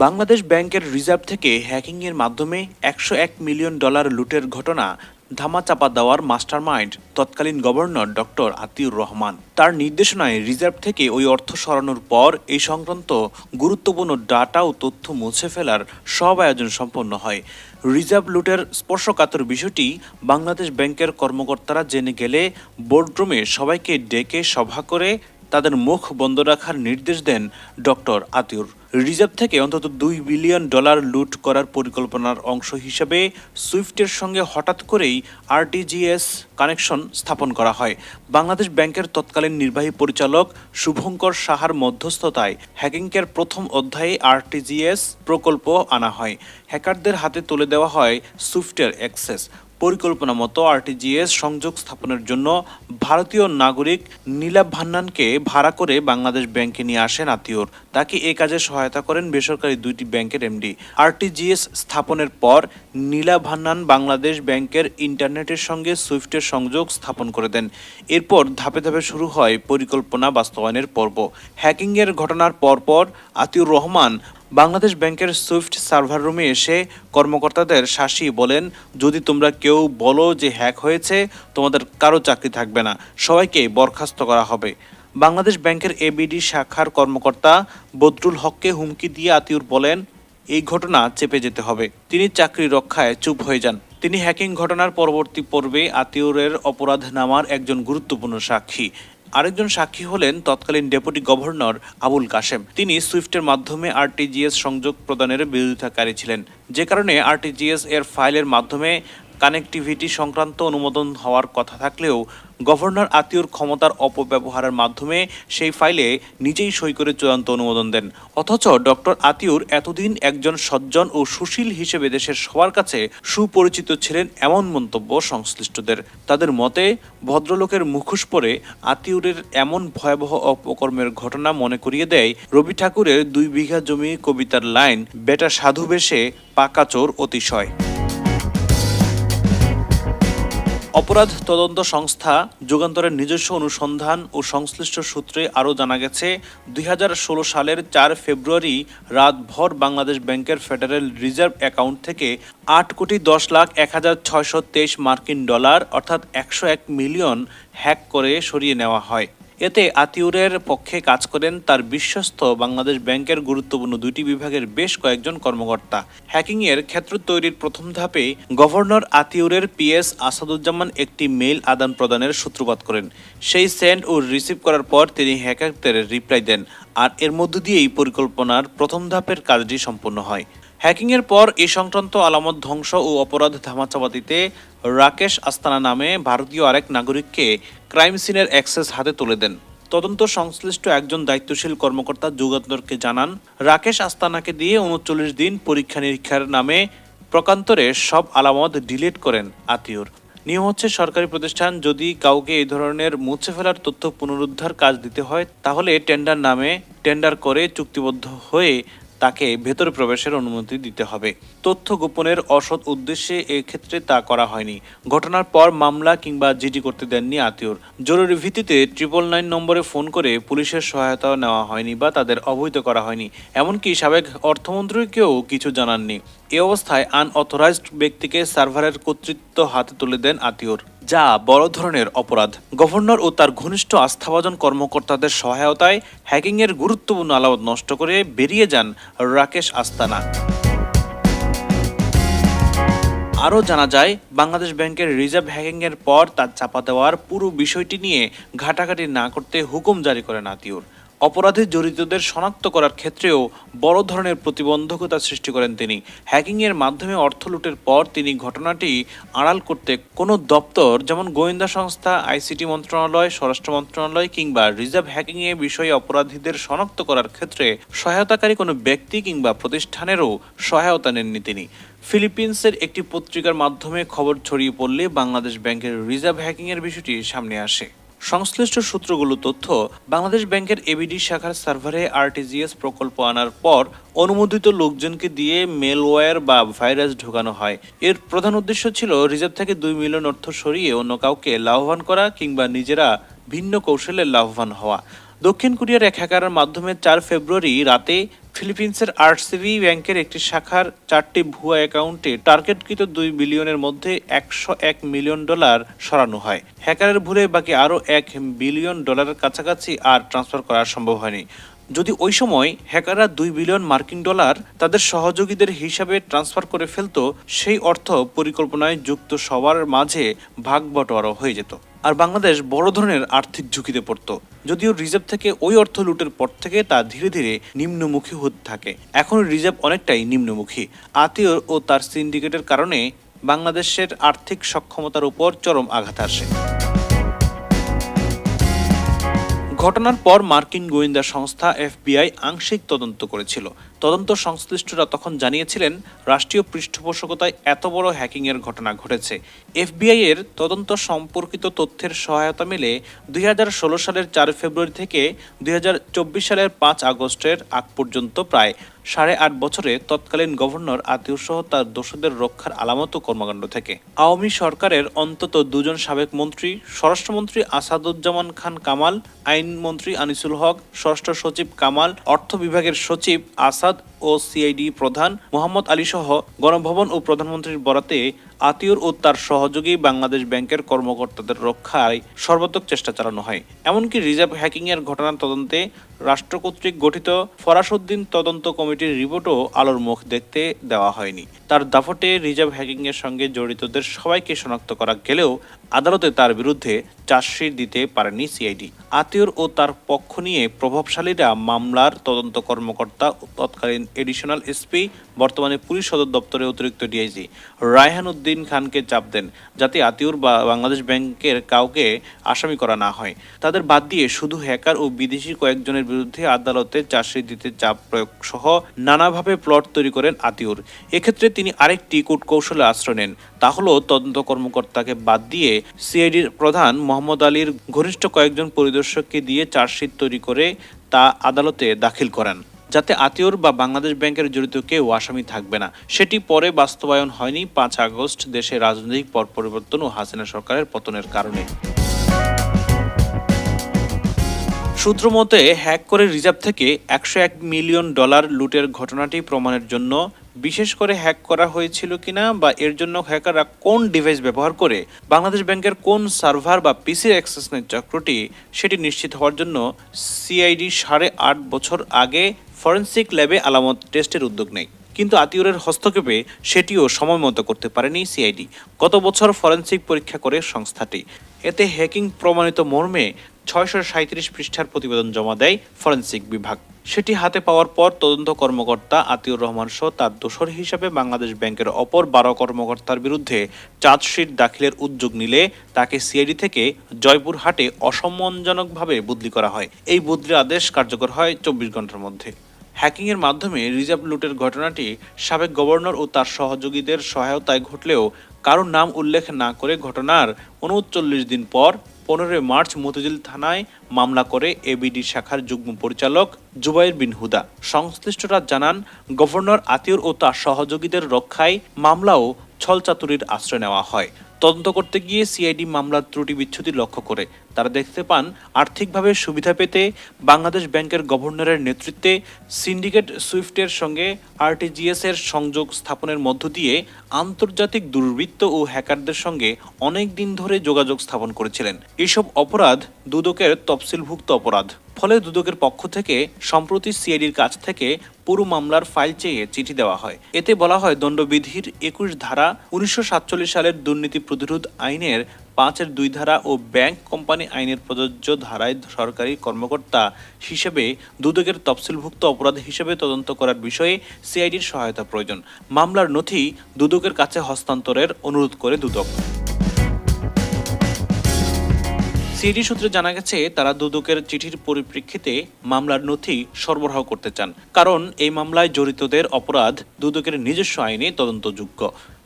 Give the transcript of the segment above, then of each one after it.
বাংলাদেশ ব্যাংকের রিজার্ভ থেকে হ্যাকিংয়ের মাধ্যমে $101 মিলিয়ন লুটের ঘটনা ধামাচাপা দেওয়ার মাস্টারমাইন্ড তৎকালীন গভর্নর ডক্টর আতিউর রহমান। তার নির্দেশনায় রিজার্ভ থেকে ওই অর্থ সরানোর পর এই সংক্রান্ত গুরুত্বপূর্ণ ডাটা ও তথ্য মুছে ফেলার সব আয়োজন সম্পন্ন হয়। রিজার্ভ লুটের স্পর্শকাতর বিষয়টি বাংলাদেশ ব্যাংকের কর্মকর্তারা জেনে গেলে বোর্ডরুমে সবাইকে ডেকে সভা করে তাদের মুখ বন্ধ রাখার নির্দেশ দেন ডক্টর আতিউর। রিজার্ভ থেকে অন্তত $2 বিলিয়ন লুট করার পরিকল্পনার অংশ হিসেবে সুইফটের সঙ্গে হঠাৎ করেই আরটিজিএস কানেকশন স্থাপন করা হয়। বাংলাদেশ ব্যাংকের তৎকালীন নির্বাহী পরিচালক শুভঙ্কর সাহার মধ্যস্থতায় হ্যাকিংয়ের প্রথম অধ্যায়ে আরটিজিএস প্রকল্প আনা হয়। হ্যাকারদের হাতে তুলে দেওয়া হয় সুইফটের অ্যাক্সেস। পরিকল্পনা মতো আরটিজিএস সংযোগ স্থাপনের জন্য ভারতীয় নাগরিক নীলাভ ভান্নানকে ভাড়া করে বাংলাদেশ ব্যাংকে নিয়ে আসেন আতিউর। তাকে এ কাজে সহায়তা করেন বেসরকারি দুইটি ব্যাংকের এমডি। আরটিজিএস স্থাপনের পর নীলাভ ভান্নান বাংলাদেশ ব্যাংকের ইন্টারনেটের সঙ্গে সুইফটের সংযোগ স্থাপন করে দেন। এরপর ধাপে ধাপে শুরু হয় পরিকল্পনা বাস্তবায়নের পর্ব। হ্যাকিংয়ের ঘটনার পরপর আতিউর রহমান বাংলাদেশ ব্যাংকের সুইফট সার্ভার রুমে এসে কর্মকর্তাদের শাসিয়ে বলেন, যদি তোমরা কেউ বলো যে হ্যাক হয়েছে, তোমাদের কারো চাকরি থাকবে না, সবাইকে বরখাস্ত করা হবে। বাংলাদেশ ব্যাংকের এবিডি শাখার কর্মকর্তা বদরুল হককে হুমকি দিয়ে আতিউর বলেন, এই ঘটনা চেপে যেতে হবে। তিনি চাকরি রক্ষায় চুপ হয়ে যান। তিনি হ্যাকিং ঘটনার পরবর্তী পর্বে আতিউরের অপরাধ নামার একজন গুরুত্বপূর্ণ সাক্ষী। আরেকজন সাক্ষী হলেন তৎকালীন ডেপুটি গভর্নর আবুল কাশেম। তিনি সুইফটের মাধ্যমে আরটিজিএস সংযোগ প্রদানের বিরোধিতাকারী ছিলেন, যে কারণে আরটিজিএস এর ফাইলের মাধ্যমে কানেক্টিভিটি সংক্রান্ত অনুমোদন হওয়ার কথা থাকলেও গভর্নর আতিউর ক্ষমতার অপব্যবহারের মাধ্যমে সেই ফাইলে নিজেই সই করে চূড়ান্ত অনুমোদন দেন। অথচ ডক্টর আতিউর এতদিন একজন সজ্জন ও সুশীল হিসেবে দেশের সবার কাছে সুপরিচিত ছিলেন এমন মন্তব্য সংশ্লিষ্টদের। তাদের মতে, ভদ্রলোকের মুখোশ পরে আতিউরের এমন ভয়াবহ অপকর্মের ঘটনা মনে করিয়ে দেয় রবি ঠাকুরের 2 বিঘা জমি কবিতার লাইন, বেটা সাধু বেশে পাকা চোর অতিশয়। অপরাধ তদন্ত সংস্থা যুগান্তরের নিজস্ব অনুসন্ধান ও সংশ্লিষ্ট সূত্রে আরও জানা গেছে, 2016 সালের 4 ফেব্রুয়ারি রাতভর বাংলাদেশ ব্যাংকের ফেডারেল রিজার্ভ অ্যাকাউন্ট থেকে $8,10,01,623 মার্কিন ডলার অর্থাৎ 101 মিলিয়ন হ্যাক করে সরিয়ে নেওয়া হয়। এতে আতিউরের পক্ষে কাজ করেন তার বিশ্বস্ত বাংলাদেশ ব্যাংকের গুরুত্বপূর্ণ 2টি বিভাগের বেশ কয়েকজন কর্মকর্তা। হ্যাকিংয়ের ক্ষেত্র তৈরির প্রথম ধাপে গভর্নর আতিউরের পিএস আসাদুজ্জামান একটি মেইল আদান প্রদানের সূত্রপাত করেন। সেই সেন্ড ও রিসিভ করার পর তিনি হ্যাকারদের রিপ্লাই দেন, আর এর মধ্য দিয়েই পরিকল্পনার প্রথম ধাপের কাজটি সম্পন্ন হয়। হ্যাকিংয়ের পর এই সংক্রান্ত আলামত ধ্বংস ও অপরাধ ধামাচাপা দিতে রাকেশ আস্তানা নামে ভারতীয় আরেক নাগরিককে ক্রাইম সিনের অ্যাক্সেস হাতে তুলে দেন। তদন্ত সংশ্লিষ্ট একজন দায়িত্বশীল কর্মকর্তা যুগান্তরকে জানান, রাকেশ আস্তানাকে দিয়ে 39 দিন পরীক্ষা নিরীক্ষার নামে প্রকান্তরে সব আলামত ডিলিট করেন আতিউর। নিয়ম হচ্ছে, সরকারি প্রতিষ্ঠান যদি কাউকে এই ধরনের মুছে ফেলার তথ্য পুনরুদ্ধার কাজ দিতে হয়, তাহলে টেন্ডার নামে টেন্ডার করে চুক্তিবদ্ধ হয়ে তাকে ভেতরে প্রবেশের অনুমতি দিতে হবে। তথ্য গোপনের অসৎ উদ্দেশ্যে এক্ষেত্রে তা করা হয়নি। ঘটনার পর মামলা কিংবা জিডি করতে দেননি আতিউর। জরুরি ভিত্তিতে 999 নম্বরে ফোন করে পুলিশের সহায়তা নেওয়া হয়নি বা তাদের অবহিত করা হয়নি। এমনকি সাবেক অর্থমন্ত্রীকেও কিছু জানাননি। এ অবস্থায় আনঅথরাইজড ব্যক্তিকে সার্ভারের কর্তৃত্ব হাতে তুলে দেন আতিউর, যা বড় ধরনের অপরাধ। গভর্নর ও তার ঘনিষ্ঠ আস্থাভাজন কর্মকর্তাদের সহায়তায় হ্যাকিংয়ের গুরুত্বপূর্ণ আলামত নষ্ট করে বেরিয়ে যান রাকেশ আস্তানা। আরও জানা যায়, বাংলাদেশ ব্যাংকের রিজার্ভ হ্যাকিংয়ের পর তার চাপা দেওয়ার পুরো বিষয়টি নিয়ে ঘাটাঘাটি না করতে হুকুম জারি করেন আতিউর। অপরাধে জড়িতদের শনাক্ত করার ক্ষেত্রেও বড় ধরনের প্রতিবন্ধকতা সৃষ্টি করেন তিনি। হ্যাকিংয়ের মাধ্যমে অর্থ লুটের পর তিনি ঘটনাটি আড়াল করতে কোনো দপ্তর, যেমন গোয়েন্দা সংস্থা, আইসিটি মন্ত্রণালয়, স্বরাষ্ট্র মন্ত্রণালয় কিংবা রিজার্ভ হ্যাকিংয়ে বিষয়ে অপরাধীদের শনাক্ত করার ক্ষেত্রে সহায়তাকারী কোনো ব্যক্তি কিংবা প্রতিষ্ঠানেরও সহায়তা নেননি তিনি। ফিলিপিন্সের একটি পত্রিকার মাধ্যমে খবর ছড়িয়ে পড়লে বাংলাদেশ ব্যাংকের রিজার্ভ হ্যাকিংয়ের বিষয়টি সামনে আসে। সংশ্লিষ্ট সূত্রগুলো তথ্য, বাংলাদেশ ব্যাংকের এবিডি শাখার সার্ভারে আরটিজিএস প্রকল্প আনার পর অনুমোদিত লোকজনকে দিয়ে মেলওয়্যার বা ভাইরাস ঢোকানো হয়। এর প্রধান উদ্দেশ্য ছিল রিজার্ভ থেকে 2 মিলিয়ন অর্থ সরিয়ে অন্য কাউকে লাভবান করা কিংবা নিজেরা ভিন্ন কৌশলে লাভবান হওয়া। দক্ষিণ কোরিয়ার এক হ্যাকারের মাধ্যমে 4 ফেব্রুয়ারি রাতে ফিলিপিন্সের আরসিবি ব্যাংকের একটি শাখার 4টি ভুয়া অ্যাকাউন্টে টার্গেটকৃত 2 বিলিয়নের মধ্যে $101 মিলিয়ন সরানো হয়। হ্যাকারের ভুলে বাকি আরও $1 বিলিয়ন কাছাকাছি আর ট্রান্সফার করা সম্ভব হয়নি। যদি ওই সময় হ্যাকাররা $2 বিলিয়ন তাদের সহযোগীদের হিসাবে ট্রান্সফার করে ফেলতো, সেই অর্থ পরিকল্পনায় যুক্ত সবার মাঝে ভাগ বটোয়ারা হয়ে যেত, আর বাংলাদেশ বড় ধরনের আর্থিক ঝুঁকিতে পড়তো। যদিও রিজার্ভ থেকে ওই অর্থ লুটের পর থেকে তা ধীরে ধীরে নিম্নমুখী হতে থাকে। এখন রিজার্ভ অনেকটাই নিম্নমুখী। আতীয় ও তার সিন্ডিকেটের কারণে বাংলাদেশের আর্থিক সক্ষমতার উপর চরম আঘাত আসে। ঘটনার পর মার্কিন গোয়েন্দা সংস্থা এফবিআই আংশিক তদন্ত করেছিল। তদন্ত সংশ্লিষ্টরা তখন জানিয়েছিলেন, রাষ্ট্রীয় পৃষ্ঠপোষকতায় এত বড় হ্যাকিংয়ের ঘটনা ঘটেছে। এফবিআই এর তদন্ত সম্পর্কিত তথ্যের সহায়তা মেলে 2016 সালের 4 ফেব্রুয়ারি থেকে 2024 সালের 5 আগস্টের আগ পর্যন্ত প্রায় 8.5 বছরে তৎকালীন গভর্নর আতিউর সহ তার দোষদের রক্ষার আলামত কর্মকাণ্ড থেকে। আওয়ামী সরকারের অন্তত 2 জন সাবেক মন্ত্রী, স্বরাষ্ট্রমন্ত্রী আসাদুজ্জামান খান কামাল, আইনমন্ত্রী আনিসুল হক, স্বরাষ্ট্র সচিব কামাল, অর্থ বিভাগের সচিব আসাদ ও সিআইডি প্রধান মোহাম্মদ আলী সহ গণভবন ও প্রধানমন্ত্রীর বরাতে আতিউর ও তার সহযোগী বাংলাদেশ ব্যাংকের কর্মকর্তাদের রক্ষায় সর্বাত্মক চেষ্টা চালানো হয়। এমনকি রিজার্ভ হ্যাকিংয়ের ঘটনার তদন্তে রাষ্ট্র কর্তৃক গঠিত ফরাসউদ্দিন তদন্ত কমিটির রিপোর্টও আলোর মুখ দেখতে দেওয়া হয়নি। তার দাপটে রিজার্ভ হ্যাকিংয়ের সঙ্গে জড়িতদের সবাইকে শনাক্ত করা গেলেও আদালতে তার বিরুদ্ধে চার্জশিট দিতে পারেনি সিআইডি। আতিউর ও তার পক্ষ নিয়ে প্রভাবশালীরা মামলার তদন্ত কর্মকর্তা তৎকালীন এডিশনাল এসপি, বর্তমানে পুলিশ সদর দপ্তরের অতিরিক্ত ডিআইজি রায়হান উদ্দিন খানকে চাপ দেন, যাতে আতিউর বা বাংলাদেশ ব্যাংকের কাউকে আসামি করা না হয়। তাদের বাদ দিয়ে শুধু হ্যাকার ও বিদেশি কয়েকজনের বিরুদ্ধে আদালতে চার্জশিট দিতে চাপ প্রয়োগ সহ নানাভাবে প্লট তৈরি করেন আতিউর। এক্ষেত্রে তিনি আরেকটি কূটকৌশলে আশ্রয় নেন, তা হলো তদন্ত কর্মকর্তাকে বাদ দিয়ে সিআইডির প্রধান মোহাম্মদ আলীর ঘনিষ্ঠ কয়েকজন পরিদর্শককে দিয়ে চার্জশিট তৈরি করে তা আদালতে দাখিল করান, যাতে আতিউর বা বাংলাদেশ ব্যাংকের জড়িত কেউ আসামি থাকবে না। সেটি পরে বাস্তবায়ন হয়নি 5 আগস্ট দেশে রাজনৈতিক পট পরিবর্তন ও হাসিনা সরকারের পতনের কারণে। সূত্র মতে, হ্যাক করে রিজার্ভ থেকে $101 মিলিয়ন লুটের ঘটনাটি প্রমাণের জন্য, বিশেষ করে হ্যাক করা হয়েছিল কিনা বা এর জন্য হ্যাকাররা কোন ডিভাইস ব্যবহার করে বাংলাদেশ ব্যাংকের কোন সার্ভার বা পিসির অ্যাক্সেস নেয় চক্রটি, সেটি নিশ্চিত হওয়ার জন্য সিআইডি 8.5 বছর আগে ফরেনসিক ল্যাবে আলামত টেস্টের উদ্যোগ নেয়। কিন্তু আতিউরের হস্তক্ষেপে সেটিও সময় মতো করতে পারেনি সিআইডি। গত বছর ফরেনসিক পরীক্ষা করে সংস্থাটি। এতে হ্যাকিং প্রমাণিত মর্মে 637 পৃষ্ঠার প্রতিবেদন জমা দেয় ফরেনসিক বিভাগ। সেটি হাতে পাওয়ার পর তদন্ত কর্মকর্তা আতিউর রহমান সহ তার দোসর হিসাবে বাংলাদেশ ব্যাংকের অপর 12 কর্মকর্তার বিরুদ্ধে চার্জশিট দাখিলের উদ্যোগ নিলে তাকে সিআইডি থেকে জয়পুরহাটে অসম্মানজনকভাবে বদলি করা হয়। এই বদলির আদেশ কার্যকর হয় 24 ঘন্টার মধ্যে। হ্যাকিংয়ের মাধ্যমে রিজার্ভ লুটের ঘটনাটি সাবেক গভর্নর ও তার সহযোগীদের সহায়তায় ঘটলেও কারোর নাম উল্লেখ না করে ঘটনার 39 দিন পর 15 মার্চ মতিঝিল থানায় মামলা করে এবিডি শাখার যুগ্ম পরিচালক জুবাইর বিন হুদা। সংশ্লিষ্টরা জানান, গভর্নর আতিউর ও তার সহযোগীদের রক্ষায় মামলা ও ছলচাতুরির আশ্রয় নেওয়া হয়। তদন্ত করতে গিয়ে সিআইডি মামলার ত্রুটি বিচ্ছুতি লক্ষ্য করে। তারা দেখতে পান, আর্থিকভাবে সুবিধা পেতে বাংলাদেশ ব্যাংকের গভর্নরের নেতৃত্বে সিন্ডিকেট সুইফটের সঙ্গে আরটিজিএস এর সংযোগ স্থাপনের মধ্য দিয়ে আন্তর্জাতিক দুর্বৃত্ত ও হ্যাকারদের সঙ্গে অনেক দিন ধরে যোগাযোগ স্থাপন করেছিলেন। এসব অপরাধ দুদকের তফসিলভুক্ত অপরাধ। ফলে দুদকের পক্ষ থেকে সম্প্রতি সিআইডির কাছ থেকে পুরো মামলার ফাইল চেয়ে চিঠি দেওয়া হয়। এতে বলা হয়, দণ্ডবিধির 21 ধারা, 1947 সালের দুর্নীতি প্রতিরোধ আইনের 5-2 ধারা ও ব্যাংক কোম্পানি আইনের প্রযোজ্য ধারায় সরকারি কর্মকর্তা হিসেবে দুদকের তফসিলভুক্ত অপরাধ হিসেবে তদন্ত করার বিষয়ে সিআইডির সহায়তা প্রয়োজন। মামলার নথি দুদকের কাছে হস্তান্তরের অনুরোধ করে দুদক। সিআইডি সূত্রে জানা গেছে, তারা দুদকের চিঠির পরিপ্রেক্ষিতে মামলার নথি সরবরাহ করতে চান, কারণ এই মামলায় জড়িতদের অপরাধ দুদকের নিজস্ব আইনে তদন্তযোগ্য।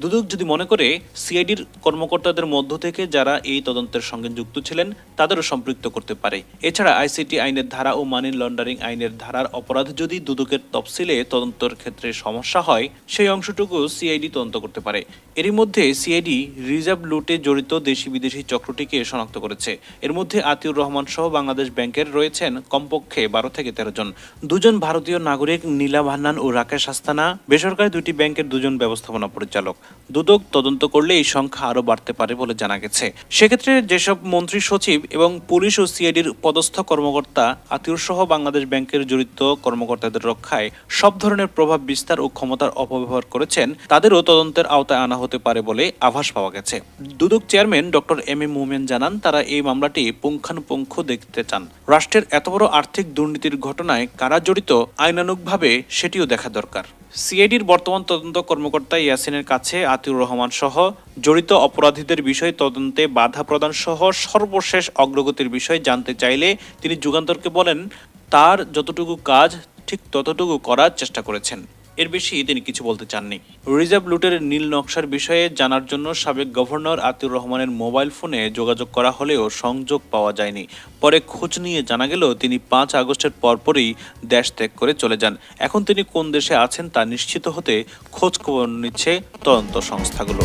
দুদক যদি মনে করে সিআইডির কর্মকর্তাদের মধ্য থেকে যারা এই তদন্তের সঙ্গে যুক্ত ছিলেন তাদেরও সম্পৃক্ত করতে পারে। এছাড়া আইসিটি আইনের ধারা ও মানি লন্ডারিং আইনের ধারার অপরাধ যদি দুদকের তফসিলে তদন্তের ক্ষেত্রে সমস্যা হয় সেই অংশটুকু সিআইডি তদন্ত করতে পারে। এরই মধ্যে সিআইডি রিজার্ভ লুটে জড়িত দেশি বিদেশি চক্রটিকে শনাক্ত করেছে। এর মধ্যে আতিউর রহমান সহ বাংলাদেশ ব্যাংকের রয়েছেন কমপক্ষে 12 থেকে 13 জন। দুজন ভারতীয় নাগরিক নীলা ভান্নান ও রাকেশ আস্তানা বেসরকারি দুটি ব্যাংকের দুজন ব্যবস্থাপনা পরিচালক। দুদক তদন্ত করলে এই সংখ্যা আরও বাড়তে পারে বলে জানা গেছে। সেক্ষেত্রে যেসব মন্ত্রী সচিব এবং পুলিশ ও সিআইডির পদস্থ কর্মকর্তা আতিউর সহ বাংলাদেশ ব্যাংকের জড়িত কর্মকর্তাদের রক্ষায় সব ধরনের প্রভাব বিস্তার ও ক্ষমতার অপব্যবহার করেছেন তাদেরও তদন্তের আওতায় আনা হতে পারে বলে আভাস পাওয়া গেছে। দুদক চেয়ারম্যান ডক্টর এম এ মোমেন জানান তারা এই মামলাটি পুঙ্খানুপুঙ্খ দেখতে চান। রাষ্ট্রের এত বড় আর্থিক দুর্নীতির ঘটনায় কারা জড়িত আইনানুগভাবে সেটিও দেখা দরকার। সিআইডির বর্তমান তদন্ত কর্মকর্তা ইয়াসিনের কাছে আতিউর রহমান সহ জড়িত অপরাধীদের বিষয়ে তদন্তে বাধা প্রদান সহ সর্বশেষ অগ্রগতির বিষয়ে জানতে চাইলে তিনি যুগান্তরকে বলেন তার যতটুকু কাজ ঠিক ততটুকু করার চেষ্টা করেছেন, এর বেশি তিনি কিছু বলতে চাননি। রিজার্ভ লুটের নীল নকশার বিষয়ে জানার জন্য সাবেক গভর্নর আতিউর রহমানের মোবাইল ফোনে যোগাযোগ করা হলেও সংযোগ পাওয়া যায়নি। পরে খোঁজ নিয়ে জানা গেল তিনি 5 আগস্টের পরপরই দেশ ত্যাগ করে চলে যান। এখন তিনি কোন দেশে আছেন তা নিশ্চিত হতে খোঁজ খবর নিচ্ছে তদন্ত সংস্থাগুলো।